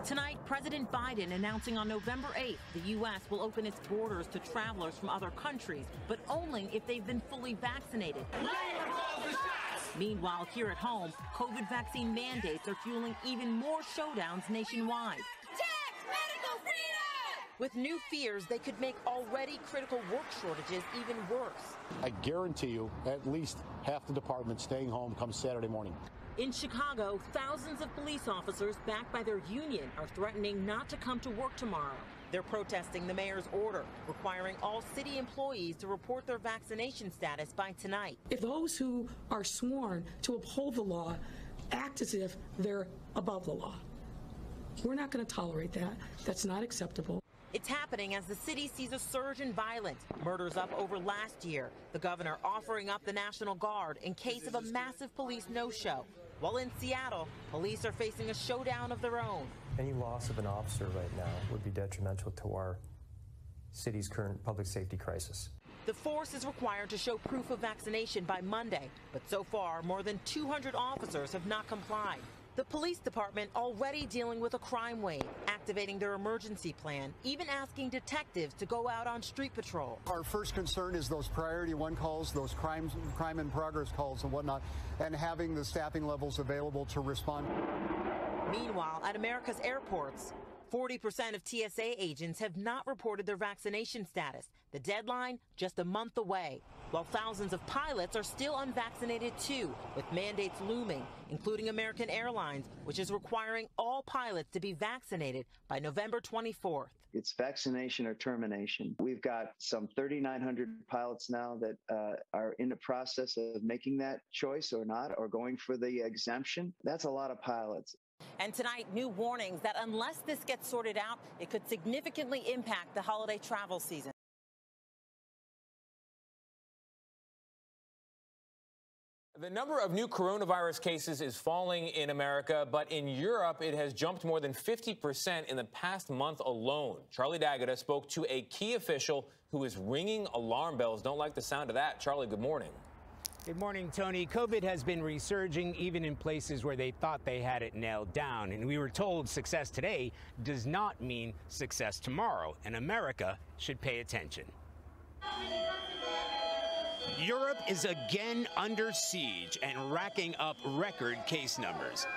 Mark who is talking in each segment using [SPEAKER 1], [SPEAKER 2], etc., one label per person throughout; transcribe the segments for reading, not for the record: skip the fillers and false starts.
[SPEAKER 1] Tonight, President Biden announcing on November 8th the U.S. will open its borders to travelers from other countries, but only if they've been fully vaccinated. Meanwhile, here at home, COVID vaccine mandates are fueling even more showdowns nationwide.
[SPEAKER 2] Protect medical freedom!
[SPEAKER 1] With new fears, they could make already critical work shortages even worse.
[SPEAKER 3] I guarantee you at least half the department staying home come Saturday morning.
[SPEAKER 1] In Chicago, thousands of police officers backed by their union are threatening not to come to work tomorrow. They're protesting the mayor's order, requiring all city employees to report their vaccination status by tonight.
[SPEAKER 4] If those who are sworn to uphold the law act as if they're above the law, we're not going to tolerate that. That's not acceptable.
[SPEAKER 1] It's happening as the city sees a surge in violence. Murders up over last year. The governor offering up the National Guard in case of a massive police no-show. While in Seattle, police are facing a showdown of their own.
[SPEAKER 5] Any loss of an officer right now would be detrimental to our city's current public safety crisis.
[SPEAKER 1] The force is required to show proof of vaccination by Monday, but so far, more than 200 officers have not complied. The police department already dealing with a crime wave, activating their emergency plan, even asking detectives to go out on street patrol.
[SPEAKER 6] Our first concern is those priority one calls, those crime in progress calls and whatnot, and having the staffing levels available to respond.
[SPEAKER 1] Meanwhile, at America's airports, 40% of TSA agents have not reported their vaccination status. The deadline just a month away, while thousands of pilots are still unvaccinated too, with mandates looming, including American Airlines, which is requiring all pilots to be vaccinated by November 24th.
[SPEAKER 7] It's vaccination or termination. We've got some 3,900 pilots now that are in the process of making that choice or not, or going for the exemption. That's a lot of pilots.
[SPEAKER 1] And tonight, new warnings that unless this gets sorted out, it could significantly impact the holiday travel season.
[SPEAKER 8] The number of new coronavirus cases is falling in America, but in Europe, it has jumped more than 50% in the past month alone. Charlie D'Agata spoke to a key official who is ringing alarm bells. Don't like the sound of that. Charlie, good morning.
[SPEAKER 9] Good morning, Tony. COVID has been resurging even in places where they thought they had it nailed down. And we were told success today does not mean success tomorrow. And America should pay attention. Europe is again under siege and racking up record case numbers.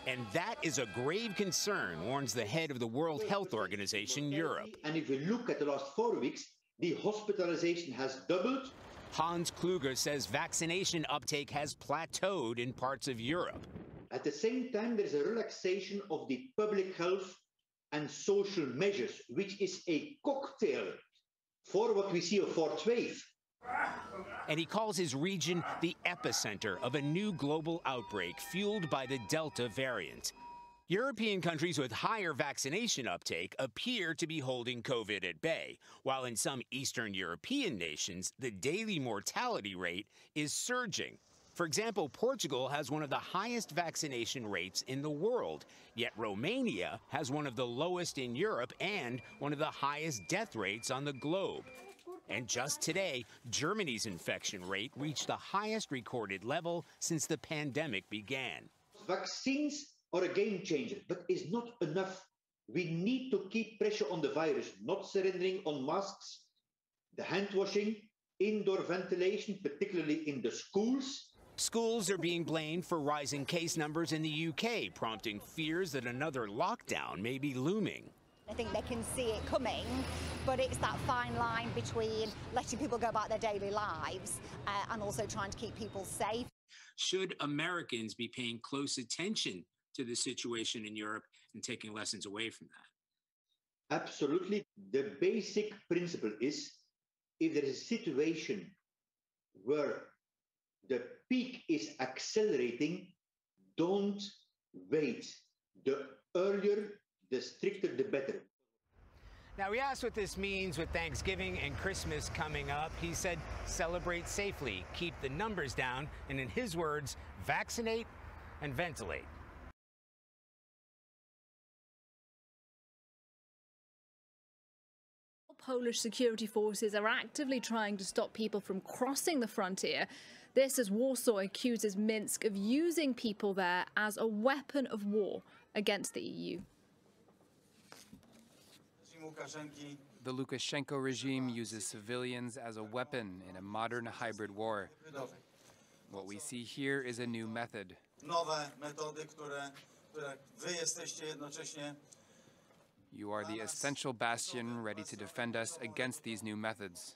[SPEAKER 9] And that is a grave concern, warns the head of the World Health Organization, Europe.
[SPEAKER 10] And if we look at the last 4 weeks, the hospitalization has doubled.
[SPEAKER 9] Hans Kluger says vaccination uptake has plateaued in parts of Europe.
[SPEAKER 10] At the same time, there is a relaxation of the public health and social measures, which is a cocktail for what we see of fourth wave.
[SPEAKER 9] And he calls his region the epicenter of a new global outbreak fueled by the Delta variant. European countries with higher vaccination uptake appear to be holding COVID at bay, while in some Eastern European nations, the daily mortality rate is surging. For example, Portugal has one of the highest vaccination rates in the world, yet Romania has one of the lowest in Europe and one of the highest death rates on the globe. And just today, Germany's infection rate reached the highest recorded level since the pandemic began.
[SPEAKER 10] Vaccines are a game changer, but is not enough. We need to keep pressure on the virus, not surrendering on masks, the hand washing, indoor ventilation, particularly in the schools.
[SPEAKER 9] Schools are being blamed for rising case numbers in the UK, prompting fears that another lockdown may be looming.
[SPEAKER 11] I think they can see it coming, but it's that fine line between letting people go about their daily lives and also trying to keep people safe.
[SPEAKER 9] Should Americans be paying close attention to the situation in Europe and taking lessons away from that?
[SPEAKER 10] Absolutely. The basic principle is if there is a situation where the peak is accelerating, don't wait. The earlier, the stricter, the better.
[SPEAKER 9] Now, we asked what this means with Thanksgiving and Christmas coming up. He said, celebrate safely, keep the numbers down, and in his words, vaccinate and ventilate.
[SPEAKER 12] Polish security forces are actively trying to stop people from crossing the frontier. This as Warsaw accuses Minsk of using people there as a weapon of war against the EU.
[SPEAKER 13] The Lukashenko regime uses civilians as a weapon in a modern hybrid war. What we see here is a new method. You are the essential bastion ready to defend us against these new methods.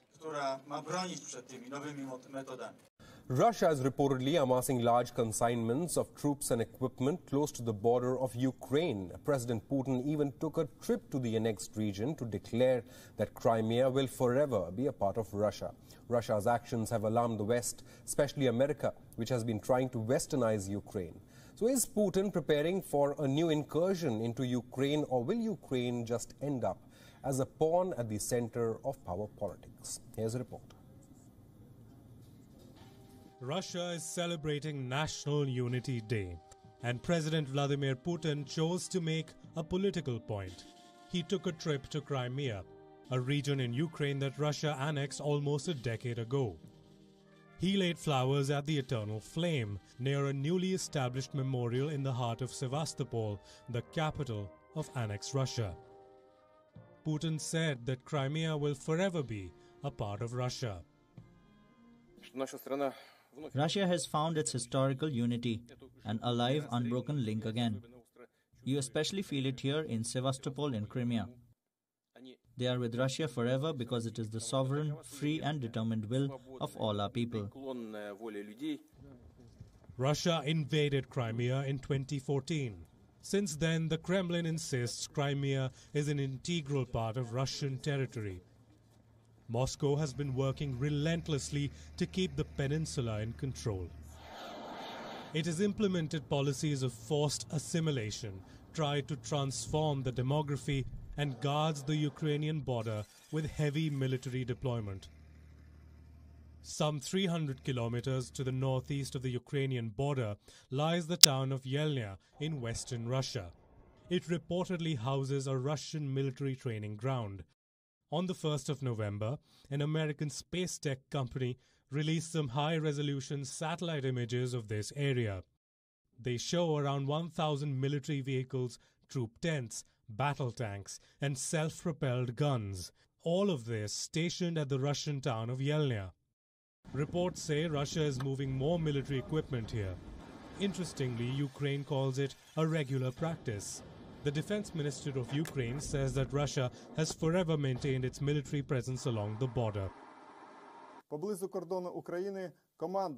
[SPEAKER 14] Russia is reportedly amassing large consignments of troops and equipment close to the border of Ukraine. President Putin even took a trip to the annexed region to declare that Crimea will forever be a part of Russia. Russia's actions have alarmed the West, especially America, which has been trying to westernize Ukraine. So is Putin preparing for a new incursion into Ukraine, or will Ukraine just end up as a pawn at the center of power politics? Here's a report.
[SPEAKER 15] Russia is celebrating National Unity Day, and President Vladimir Putin chose to make a political point. He took a trip to Crimea, a region in Ukraine that Russia annexed almost a decade ago. He laid flowers at the Eternal Flame near a newly established memorial in the heart of Sevastopol, the capital of annexed Russia. Putin said that Crimea will forever be a part of Russia.
[SPEAKER 16] Russia has found its historical unity, an alive, unbroken link again. You especially feel it here in Sevastopol in Crimea. They are with Russia forever because it is the sovereign, free and determined will of all our people.
[SPEAKER 15] Russia invaded Crimea in 2014. Since then, the Kremlin insists Crimea is an integral part of Russian territory. Moscow has been working relentlessly to keep the peninsula in control. It has implemented policies of forced assimilation, tried to transform the demography, and guards the Ukrainian border with heavy military deployment. Some 300 kilometers to the northeast of the Ukrainian border lies the town of Yelnya in western Russia. It reportedly houses a Russian military training ground. On the 1st of November, an American space tech company released some high-resolution satellite images of this area. They show around 1,000 military vehicles, troop tents, battle tanks, and self-propelled guns, all of this stationed at the Russian town of Yelnya. Reports say Russia is moving more military equipment here. Interestingly, Ukraine calls it a regular practice. The defense minister of Ukraine says that Russia has forever maintained its military presence along the border.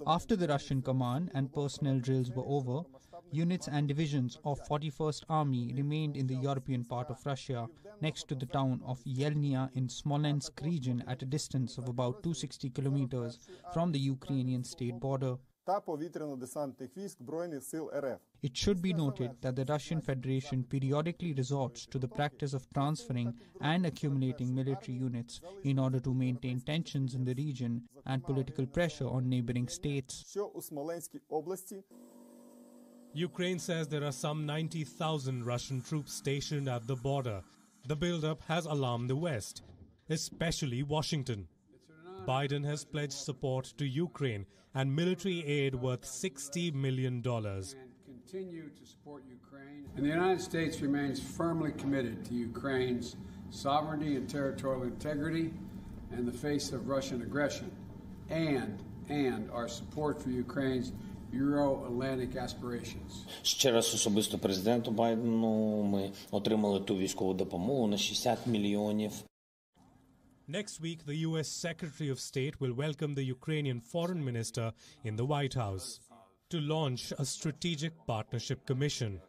[SPEAKER 17] After the Russian command and personnel drills were over, units and divisions of 41st Army remained in the European part of Russia, next to the town of Yelnya in Smolensk region at a distance of about 260 kilometers from the Ukrainian state border. It should be noted that the Russian Federation periodically resorts to the practice of transferring and accumulating military units in order to maintain tensions in the region and political pressure on neighboring states.
[SPEAKER 15] Ukraine says there are some 90,000 Russian troops stationed at the border. The buildup has alarmed the West, especially Washington. Biden has pledged support to Ukraine and military aid worth $60 million.
[SPEAKER 18] Continue to support Ukraine. And the United States remains firmly committed to Ukraine's sovereignty and territorial integrity in the face of Russian aggression, and our support for Ukraine's Euro-Atlantic aspirations.
[SPEAKER 19] Ще раз особисто президенту Байдену ми отримали ту військову допомогу на 60 мільйонів.
[SPEAKER 15] Next week, the U.S. Secretary of State will welcome the Ukrainian Foreign Minister in the White House to launch a Strategic Partnership Commission.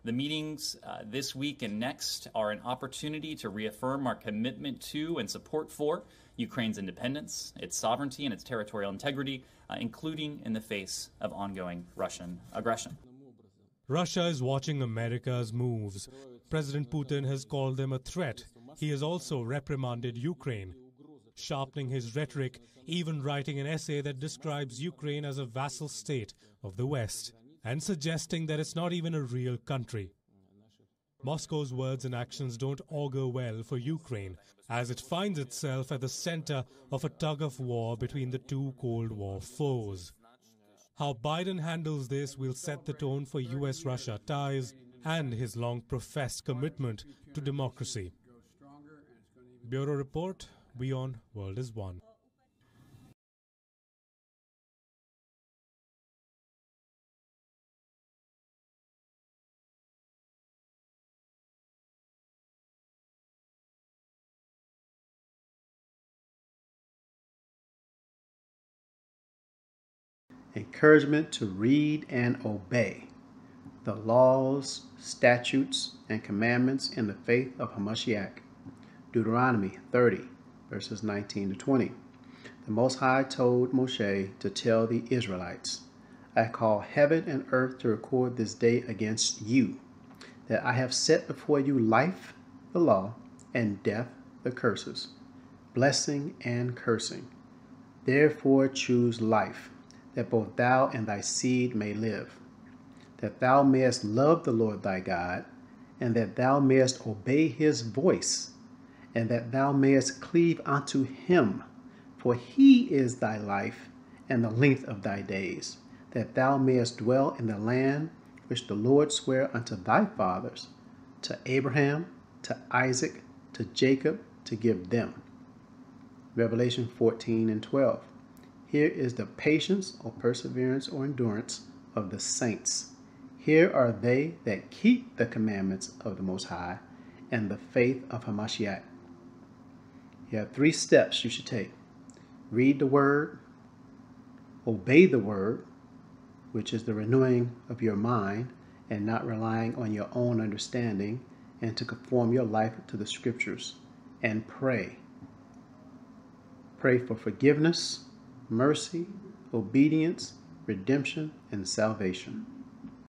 [SPEAKER 20] The meetings this week and next are an opportunity to reaffirm our commitment to and support for Ukraine's independence, its sovereignty, and its territorial integrity, including in the face of ongoing Russian aggression.
[SPEAKER 15] Russia is watching America's moves. President Putin has called them a threat. He has also reprimanded Ukraine, sharpening his rhetoric, even writing an essay that describes Ukraine as a vassal state of the West, and suggesting that it's not even a real country. Moscow's words and actions don't augur well for Ukraine, as it finds itself at the center of a tug-of-war between the two Cold War foes. How Biden handles this will set the tone for U.S.-Russia ties and his long-professed commitment to democracy. Bureau Report, WION, World is One.
[SPEAKER 21] Encouragement to read and obey the laws, statutes, and commandments in the faith of Hamashiach. Deuteronomy 30, verses 19 to 20. The Most High told Moshe to tell the Israelites, I call heaven and earth to record this day against you, that I have set before you life, the law, and death, the curses, blessing and cursing. Therefore choose life, that both thou and thy seed may live, that thou mayest love the Lord thy God, and that thou mayest obey his voice, and that thou mayest cleave unto him, for he is thy life and the length of thy days, that thou mayest dwell in the land which the Lord sware unto thy fathers, to Abraham, to Isaac, to Jacob, to give them. Revelation 14 and 12. Here is the patience or perseverance or endurance of the saints. Here are they that keep the commandments of the Most High and the faith of Hamashiach. You have 3 steps you should take. Read the word, obey the word, which is the renewing of your mind and not relying on your own understanding, and to conform your life to the scriptures, and pray. Pray for forgiveness, mercy, obedience, redemption, and salvation.